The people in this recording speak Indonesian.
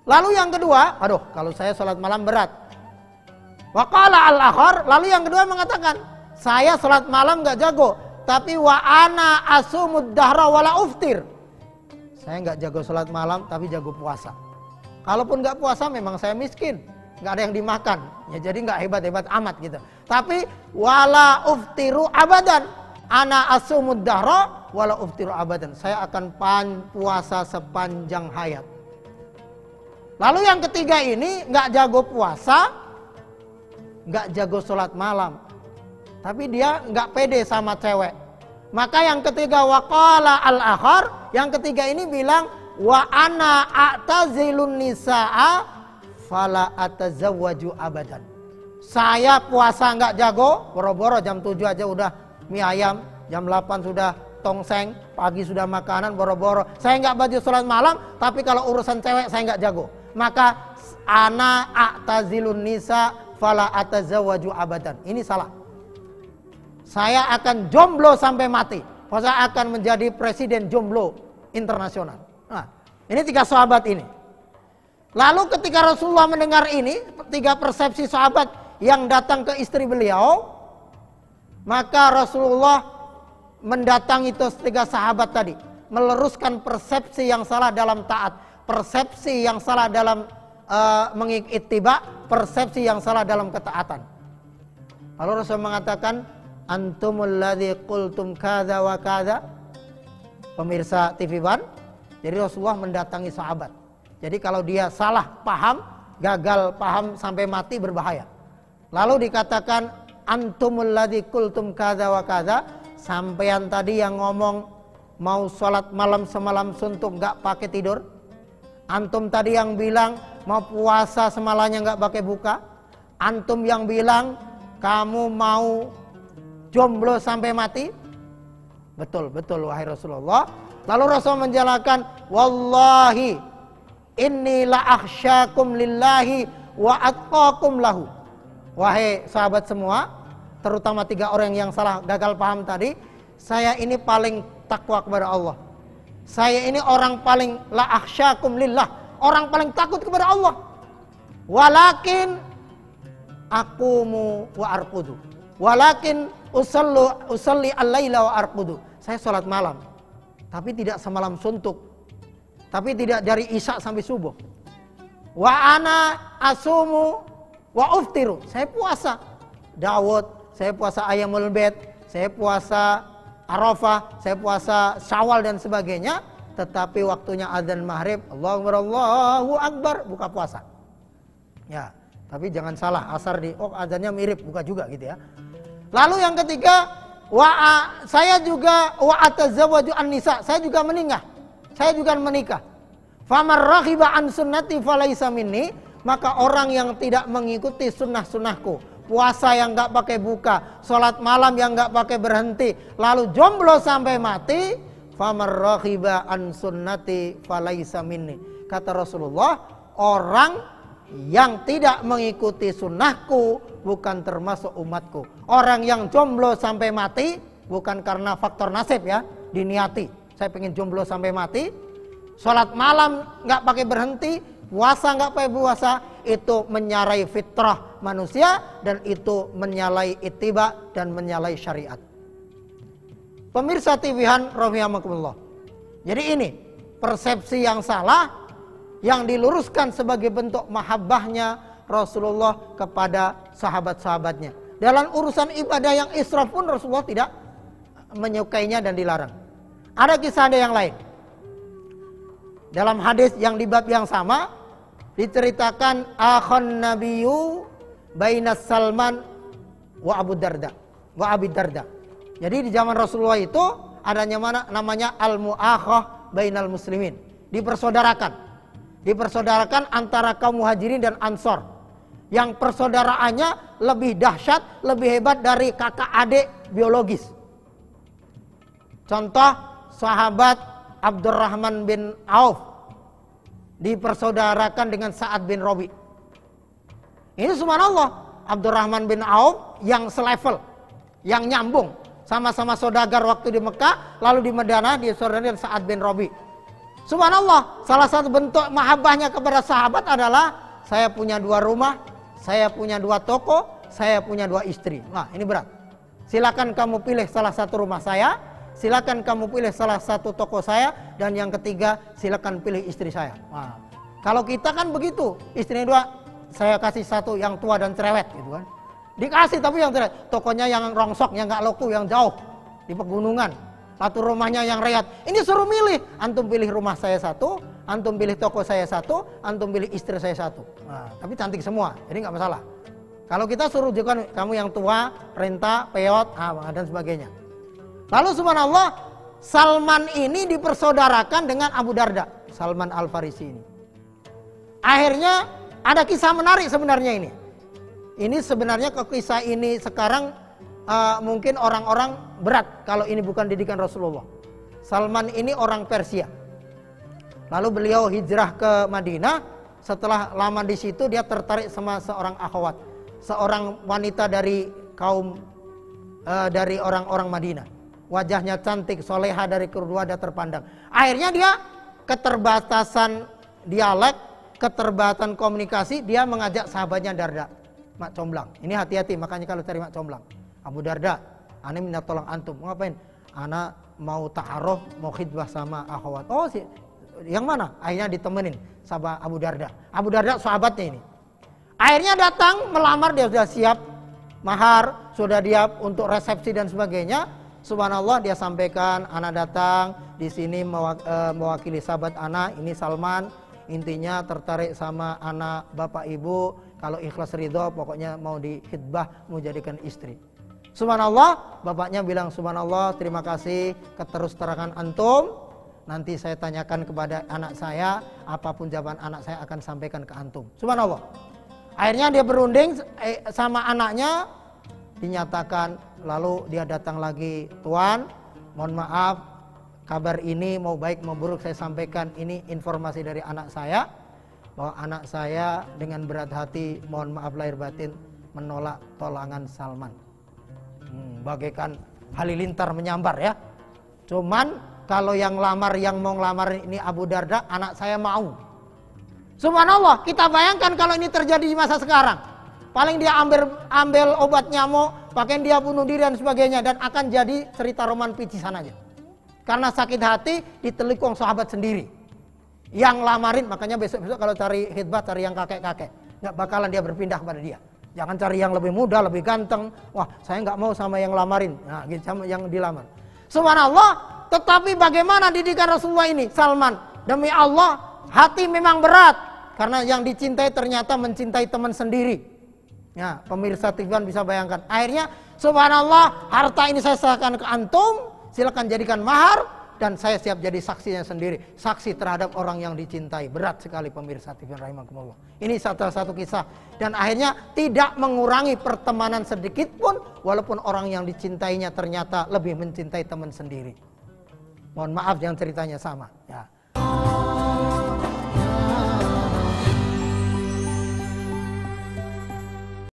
Lalu yang kedua, aduh kalau saya sholat malam berat. Wa qala al-akhar, lalu yang kedua mengatakan, saya sholat malam gak jago, tapi wa ana asumud dahra wala uftir. Saya gak jago sholat malam, tapi jago puasa. Kalaupun gak puasa memang saya miskin, gak ada yang dimakan, ya jadi gak hebat-hebat amat gitu. Tapi wala uftiru abadan, ana asumud dahra wala uftiru abadan. Saya akan puasa sepanjang hayat. Lalu yang ketiga ini gak jago puasa, gak jago sholat malam, tapi dia gak pede sama cewek. Maka yang ketiga waqala al-akhar, yang ketiga ini bilang wa ana a'tazilun nisaa fala atazawwaju abadan. Saya puasa gak jago, boro-boro jam 7 aja udah mie ayam, jam 8 sudah tongseng, pagi sudah makanan, boro-boro. Saya gak baju sholat malam, tapi kalau urusan cewek saya gak jago. Maka ana a'tazilun nisa fala atazawwaju abadan. Ini salah. Saya akan jomblo sampai mati. Saya akan menjadi presiden jomblo internasional. Nah, ini 3 sahabat ini. Lalu ketika Rasulullah mendengar ini, 3 persepsi sahabat yang datang ke istri beliau, maka Rasulullah mendatangi itu 3 sahabat tadi, meluruskan persepsi yang salah dalam taat, persepsi yang salah dalam mengiktiba, persepsi yang salah dalam ketaatan. Lalu Rasul mengatakan, antumul ladzi qultum kadza wa kadza. Pemirsa TV One, jadi Rasulullah mendatangi sahabat. Jadi kalau dia salah paham, gagal paham sampai mati berbahaya. Lalu dikatakan antumul ladzi qultum kadza wa kadza, sampean tadi yang ngomong mau sholat malam semalam suntuk gak pakai tidur. Antum tadi yang bilang mau puasa semalamnya gak pakai buka. Antum yang bilang kamu mau jomblo sampai mati. Betul, betul wahai Rasulullah. Lalu Rasul menjelaskan, wallahi inni la akhsyakum lillahi wa atqakum lahu. Wahai sahabat semua, terutama 3 orang yang salah gagal paham tadi, saya ini paling takwa kepada Allah. Saya ini orang paling la akhsyakum lillah, orang paling takut kepada Allah. Walakin aqumu wa arqudu. Walakin usalli al-laila wa arqudu. Saya sholat malam, tapi tidak semalam suntuk, tapi tidak dari isya sampai subuh. Wa ana asumu wa uftiru. Saya puasa Daud, saya puasa Ayyamul Bait, saya puasa Arafah, saya puasa Syawal dan sebagainya. Tetapi waktunya azan maghrib, Allahu Akbar, buka puasa. Ya, tapi jangan salah, asar azannya mirip, buka juga gitu ya. Lalu yang ketiga, saya juga wa atazawwaju an-nisa, saya juga menikah. Saya juga menikah. Famar raghiba an sunnati falaisa minni, maka orang yang tidak mengikuti sunnah-sunnahku, puasa yang enggak pakai buka, sholat malam yang enggak pakai berhenti, lalu jomblo sampai mati, famar raghiba an sunnati falaisa minni. Kata Rasulullah, orang yang tidak mengikuti sunnahku bukan termasuk umatku. Orang yang jomblo sampai mati bukan karena faktor nasib ya, diniati. Saya pengen jomblo sampai mati, sholat malam nggak pakai berhenti, puasa nggak pakai puasa, itu menyalahi fitrah manusia dan itu menyalahi ittiba dan menyalahi syariat. Pemirsa TV-an rahimakumullah. Jadi ini persepsi yang salah yang diluruskan sebagai bentuk mahabbahnya Rasulullah kepada sahabat-sahabatnya. Dalam urusan ibadah yang israf pun Rasulullah tidak menyukainya dan dilarang. Ada kisah yang lain. Dalam hadis yang di bab yang sama diceritakan akhon nabiyyu bainas Salman wa Abu Darda wa Abi Darda. Jadi di zaman Rasulullah itu adanya namanya al-mu'akhah bainal muslimin. Dipersaudarakan antara kaum muhajirin dan ansor, yang persaudaraannya lebih dahsyat, lebih hebat dari kakak adik biologis. Contoh sahabat Abdurrahman bin Auf dipersaudarakan dengan Sa'ad bin Rabi. Ini subhanallah, Abdurrahman bin Auf yang selevel, yang nyambung, sama-sama saudagar waktu di Mekah, lalu di Madinah dia saudara dengan Sa'ad bin Rabi. Subhanallah, salah satu bentuk mahabbahnya kepada sahabat adalah saya punya 2 rumah, saya punya 2 toko, saya punya 2 istri. Nah, ini berat. Silakan kamu pilih salah satu rumah saya, silakan kamu pilih salah satu toko saya, dan yang ketiga silakan pilih istri saya. Nah, kalau kita kan begitu, istrinya 2, saya kasih 1 yang tua dan cerewet gitu kan. Dikasih tapi yang cerewet, tokonya yang rongsok, yang gak laku, yang jauh di pegunungan. Satu rumahnya yang rehat. Ini suruh milih. Antum pilih rumah saya 1, antum pilih toko saya 1, antum pilih istri saya 1. Nah, tapi cantik semua, jadi nggak masalah. Kalau kita suruh juga kamu yang tua, renta, peot, dan sebagainya. Lalu subhanallah, Salman ini dipersaudarakan dengan Abu Darda, Salman Al-Farisi ini. Akhirnya ada kisah menarik sebenarnya ini. Ini sebenarnya kisah ini sekarang mungkin orang-orang berat kalau ini bukan didikan Rasulullah. Salman ini orang Persia. Lalu beliau hijrah ke Madinah. Setelah lama di situ dia tertarik sama seorang akhwat, seorang wanita dari kaum dari orang-orang Madinah. Wajahnya cantik, soleha, dari keluarga terpandang. Akhirnya dia keterbatasan dialek, keterbatasan komunikasi, dia mengajak sahabatnya Darda, Mak Comblang. Ini hati-hati, makanya kalau cari Mak Comblang, Abu Darda, ana minta tolong antum. Mau ngapain? Ana mau ta'aruf, mau khidbah sama akhwat. Oh sih, yang mana? Akhirnya ditemenin sama Abu Darda. Abu Darda sahabatnya ini. Akhirnya datang melamar, dia sudah siap mahar, sudah dia untuk resepsi dan sebagainya. Subhanallah, dia sampaikan, ana datang di sini mewakili sahabat ana, ini Salman. Intinya tertarik sama anak bapak ibu, kalau ikhlas ridho pokoknya mau dikhidbah, mau jadikan istri. Subhanallah, bapaknya bilang subhanallah, terima kasih keterus terangan antum. Nanti saya tanyakan kepada anak saya, apapun jawaban anak saya akan sampaikan ke antum. Subhanallah. Akhirnya dia berunding sama anaknya, dinyatakan, lalu dia datang lagi, Tuan, mohon maaf, kabar ini mau baik mau buruk saya sampaikan, ini informasi dari anak saya, bahwa anak saya dengan berat hati, mohon maaf lahir batin, menolak tolangan Salman. Bagaikan halilintar menyambar ya. Cuman kalau yang lamar, yang mau ngelamar ini Abu Darda, anak saya mau. Subhanallah, kita bayangkan kalau ini terjadi di masa sekarang. Paling dia ambil obat nyamuk, pakai dia bunuh diri dan sebagainya, dan akan jadi cerita roman picisan aja. Karena sakit hati ditelikung sahabat sendiri. Yang lamarin, makanya besok-besok kalau cari khidbah, cari yang kakek-kakek. Nggak bakalan dia berpindah kepada dia. Jangan cari yang lebih muda, lebih ganteng. Wah, saya nggak mau sama yang lamarin. Nah, gitu, sama yang dilamar. Subhanallah, tetapi bagaimana didikan Rasulullah ini? Salman, demi Allah, hati memang berat. Karena yang dicintai ternyata mencintai teman sendiri. Ya, pemirsa TV bisa bayangkan. Akhirnya, subhanallah, harta ini saya serahkan ke antum. Silakan jadikan mahar. Dan saya siap jadi saksinya sendiri. Saksi terhadap orang yang dicintai. Berat sekali pemirsa TV rahimakumullah. Ini satu kisah. Dan akhirnya tidak mengurangi pertemanan sedikit pun. Walaupun orang yang dicintainya ternyata lebih mencintai teman sendiri. Mohon maaf yang ceritanya sama. Ya.